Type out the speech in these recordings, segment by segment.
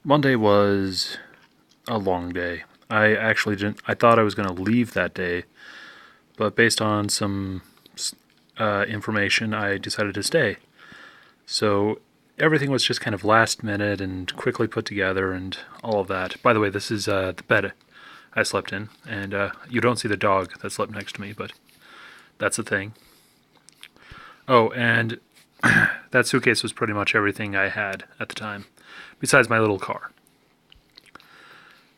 Monday was a long day. I actually didn't. I thought I was going to leave that day, but based on some information, I decided to stay. So everything was just kind of last minute and quickly put together and all of that. By the way, this is the bed I slept in, and you don't see the dog that slept next to me, but that's a thing. Oh, and that suitcase was pretty much everything I had at the time, besides my little car.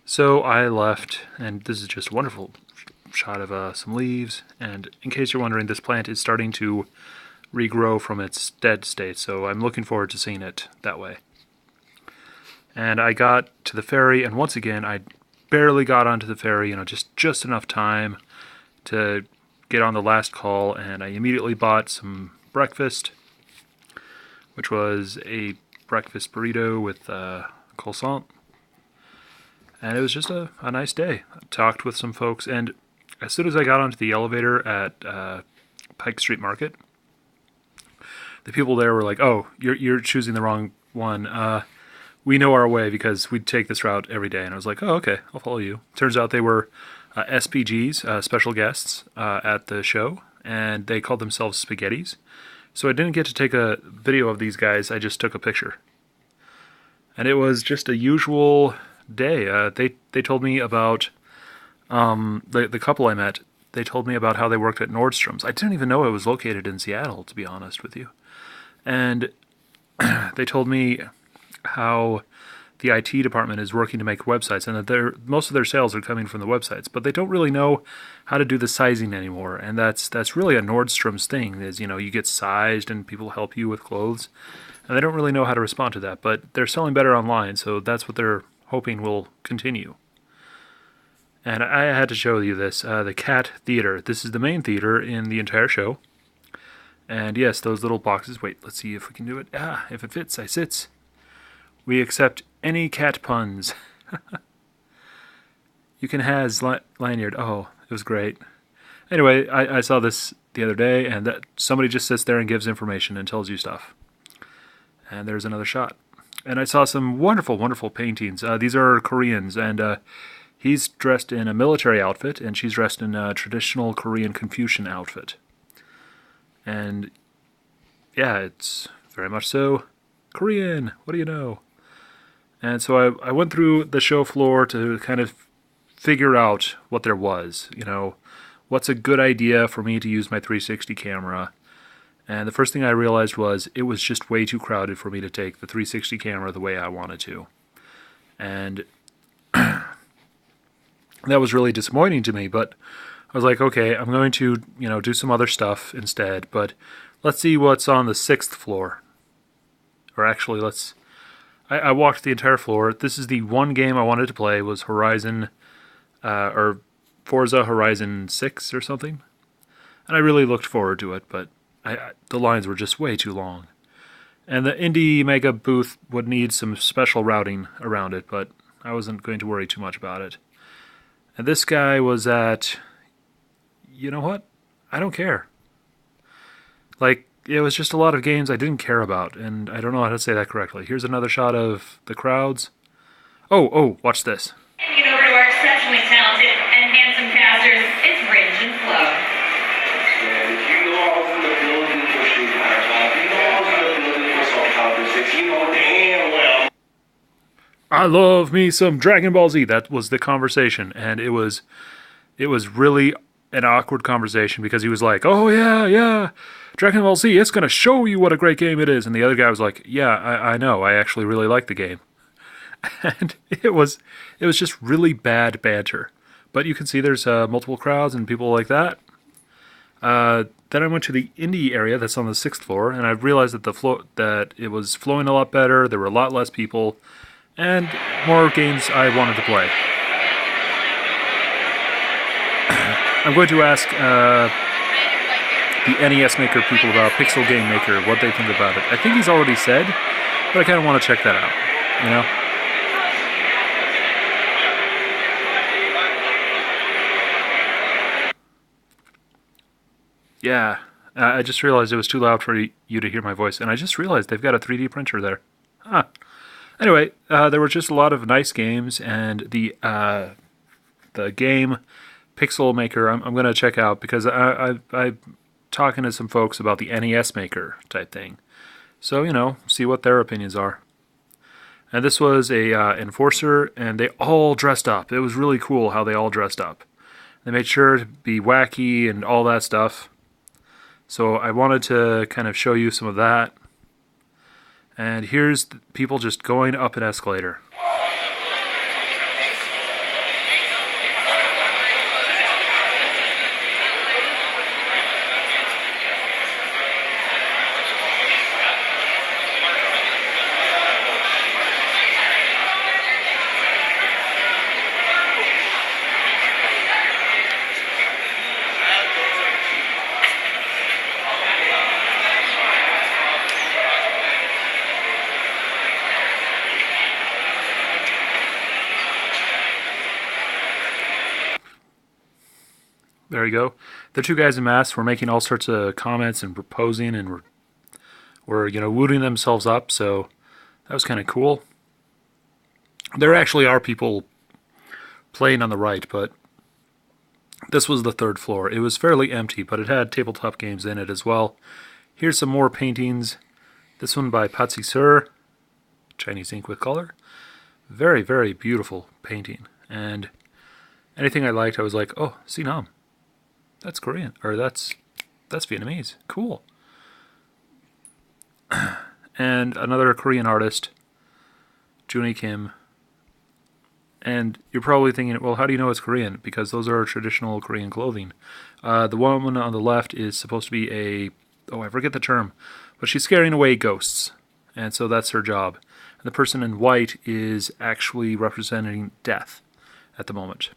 So I left, and this is just a wonderful shot of some leaves. And in case you're wondering, this plant is starting to regrow from its dead state, so I'm looking forward to seeing it that way. And I got to the ferry, and once again, I barely got onto the ferry, just enough time to get on the last call, and I immediately bought some breakfast, which was a breakfast burrito with croissant. And it was just a nice day. I talked with some folks, and as soon as I got onto the elevator at Pike Street Market, the people there were like, "Oh, you're choosing the wrong one. We know our way because we take this route every day." And I was like, "Oh, okay, I'll follow you." Turns out they were SPGs, special guests at the show, and they called themselves Spaghettis. So I didn't get to take a video of these guys. I just took a picture, and it was just a usual day. They told me about the couple I met. They told me about how they worked at Nordstrom's. I didn't even know it was located in Seattle, to be honest with you. And they told me how the IT department is working to make websites, and that most of their sales are coming from the websites, but they don't really know how to do the sizing anymore. And that's really a Nordstrom's thing. Is you get sized and people help you with clothes, and they don't really know how to respond to that. But they're selling better online, so that's what they're hoping will continue. And I had to show you this, the Cat Theater. This is the main theater in the entire show. And yes, those little boxes. Wait, let's see if we can do it. If it fits, I sits. We accept any cat puns. You can has lanyard. Oh, it was great. Anyway, I saw this the other day, and that somebody just sits there and gives information and tells you stuff. And there's another shot. And I saw some wonderful, wonderful paintings. These are Koreans, and he's dressed in a military outfit, and she's dressed in a traditional Korean Confucian outfit. And yeah, it's very much so Korean. What do you know? And so I went through the show floor to kind of figure out what there was. What's a good idea for me to use my 360 camera. And the first thing I realized was it was just way too crowded for me to take the 360 camera the way I wanted to. And that was really disappointing to me, but I was like, okay, I'm going to, do some other stuff instead, but let's see what's on the 6th floor. Or actually, I walked the entire floor. This is the one game I wanted to play, was Horizon, or Forza Horizon 6 or something. And I really looked forward to it, but the lines were just way too long. And the Indie Mega booth would need some special routing around it, but I wasn't going to worry too much about it. And this guy was at... You know what? I don't care. It was just a lot of games I didn't care about, and I don't know how to say that correctly. Here's another shot of the crowds. Oh, watch this. Handing it over to our exceptionally talented and handsome casters, it's Ringe and Flo. And if you know I was in the building for Street Fighter 5, you know I was in the building for Soul Calibur 6, you know damn well. I love me some Dragon Ball Z. That was the conversation, and it was really an awkward conversation because he was like, "Oh yeah, Dragon Ball Z, it's gonna show you what a great game it is," and the other guy was like, "Yeah, I know. I actually really like the game," and it was just really bad banter. But you can see there's multiple crowds and people like that. Then I went to the indie area that's on the 6th floor, and I realized that it was flowing a lot better. There were a lot less people, and more games I wanted to play. I'm going to ask the NES Maker people about Pixel Game Maker, what they think about it. I think he's already said, but I kind of want to check that out, Yeah, I just realized it was too loud for you to hear my voice, and I just realized they've got a 3D printer there. Huh. Anyway, there were just a lot of nice games, and the game Pixel Maker I'm going to check out because I'm talking to some folks about the NES Maker type thing. So, see what their opinions are. And this was a enforcer, and they all dressed up. It was really cool how they all dressed up. They made sure to be wacky and all that stuff. So I wanted to kind of show you some of that. And here's people just going up an escalator. There you go. The two guys in masks were making all sorts of comments and proposing and were wooing themselves up, so that was kind of cool. There actually are people playing on the right, but this was the third floor. It was fairly empty, but it had tabletop games in it as well. Here's some more paintings. This one by Patsy Sir, Chinese ink with color. Very, very beautiful painting. And anything I liked, I was like, oh, Sinam. That's Korean, or that's Vietnamese. Cool. And another Korean artist, Juni Kim. And you're probably thinking, well, how do you know it's Korean? Because those are traditional Korean clothing. The woman on the left is supposed to be I forget the term, but she's scaring away ghosts. And so that's her job. And the person in white is actually representing death at the moment.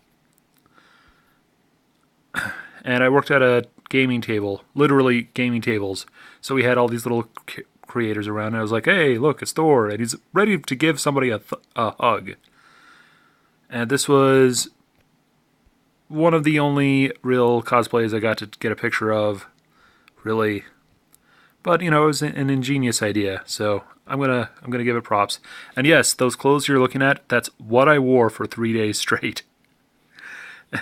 And I worked at a gaming table, literally gaming tables. So we had all these little creators around, and I was like, hey, look, it's Thor, and he's ready to give somebody a hug. And this was one of the only real cosplays I got to get a picture of, really. But, it was an ingenious idea, so I'm gonna give it props. And yes, those clothes you're looking at, that's what I wore for 3 days straight.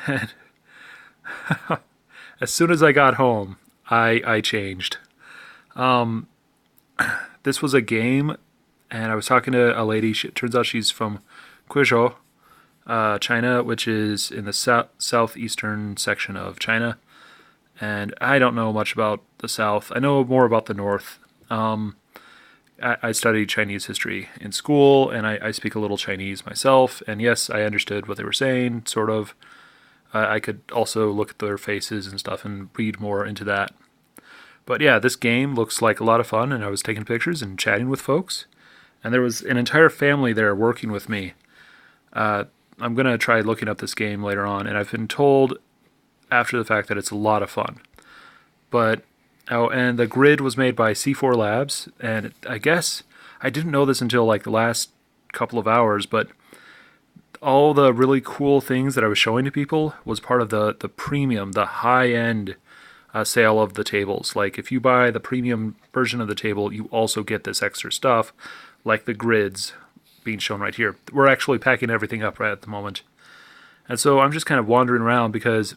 And as soon as I got home, I changed. This was a game, and I was talking to a lady. It turns out she's from Guizhou, China, which is in the southeastern section of China. And I don't know much about the south. I know more about the north. I studied Chinese history in school, and I speak a little Chinese myself. And yes, I understood what they were saying, sort of. I could also look at their faces and stuff and read more into that. But yeah, this game looks like a lot of fun, and I was taking pictures and chatting with folks. And there was an entire family there working with me. I'm going to try looking up this game later on, and I've been told after the fact that it's a lot of fun. And the grid was made by C4 Labs, and I guess I didn't know this until like the last couple of hours, but all the really cool things that I was showing to people was part of the premium, the high-end sale of the tables. Like if you buy the premium version of the table, you also get this extra stuff, like the grids being shown right here. We're actually packing everything up right at the moment. And so I'm just kind of wandering around because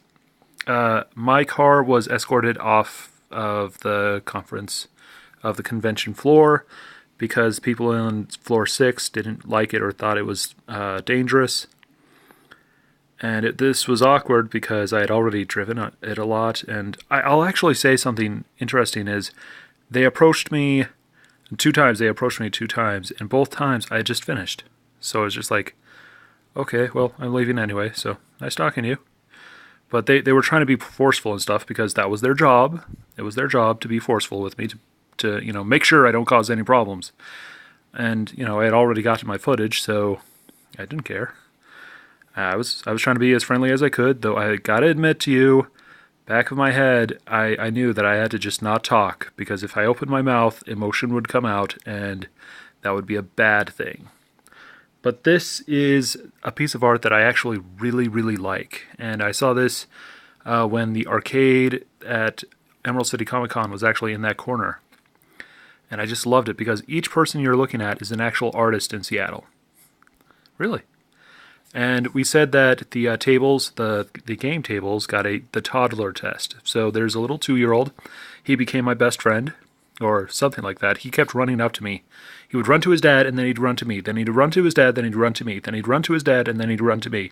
my car was escorted off of the convention floor because people on floor 6 didn't like it or thought it was dangerous. And this was awkward because I had already driven it a lot. And I'll actually say something interesting is they approached me 2 times. They approached me 2 times. And both times I had just finished. So it was just like, okay, well, I'm leaving anyway. So nice talking to you. But they were trying to be forceful and stuff because that was their job. It was their job to be forceful with me to make sure I don't cause any problems. And, I had already gotten my footage, so I didn't care. I was trying to be as friendly as I could, though I gotta admit to you, back of my head, I knew that I had to just not talk, because if I opened my mouth, emotion would come out, and that would be a bad thing. But this is a piece of art that I actually really, really like. And I saw this when the arcade at Emerald City Comic Con was actually in that corner. And I just loved it because each person you're looking at is an actual artist in Seattle. Really. And we said that the tables, the game tables, got the toddler test. So there's a little 2-year-old. He became my best friend, or something like that. He kept running up to me. He would run to his dad, and then he'd run to me. Then he'd run to his dad, then he'd run to me. Then he'd run to his dad, and then he'd run to me.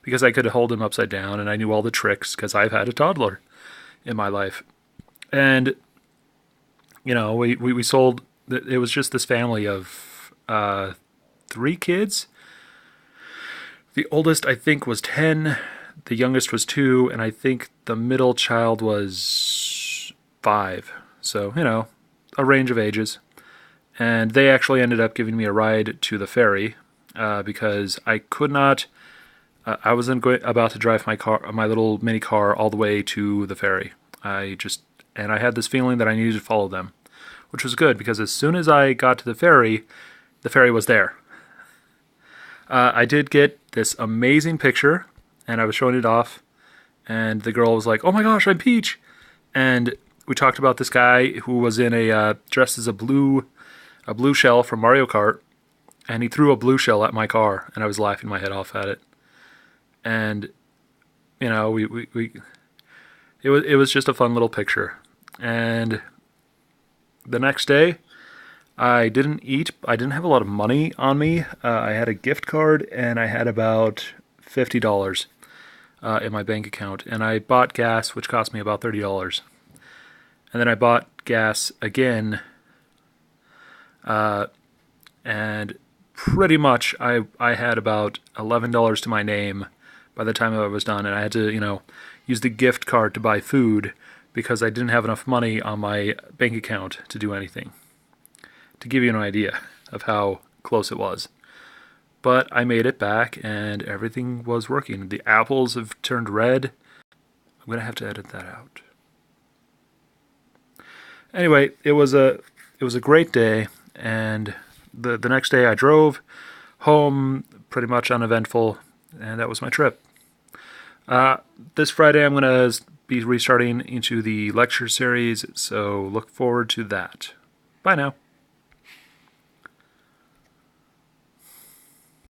Because I could hold him upside down, and I knew all the tricks, because I've had a toddler in my life. And, you know, we sold, it was just this family of 3 kids. The oldest, I think, was 10. The youngest was 2. And I think the middle child was 5. So, you know, a range of ages. And they actually ended up giving me a ride to the ferry because I could not. I wasn't about to drive my little mini car, all the way to the ferry. I had this feeling that I needed to follow them, which was good because as soon as I got to the ferry was there. I did get this amazing picture, and I was showing it off, and the girl was like, "Oh my gosh, I'm Peach!" And we talked about this guy who was in dressed as a blue shell from Mario Kart, and he threw a blue shell at my car, and I was laughing my head off at it. And you know, it was just a fun little picture. And the next day, I didn't eat. I didn't have a lot of money on me. I had a gift card, and I had about $50 in my bank account, and I bought gas, which cost me about $30. And then I bought gas again, and pretty much I had about $11 to my name by the time I was done, and I had to, you know, use the gift card to buy food because I didn't have enough money on my bank account to do anything. To give you an idea of how close it was. But I made it back, and everything was working. The apples have turned red. I'm going to have to edit that out. Anyway, it was a great day, and the next day I drove home, pretty much uneventful, and that was my trip. This Friday I'm going to be restarting into the lecture series, so look forward to that. Bye now.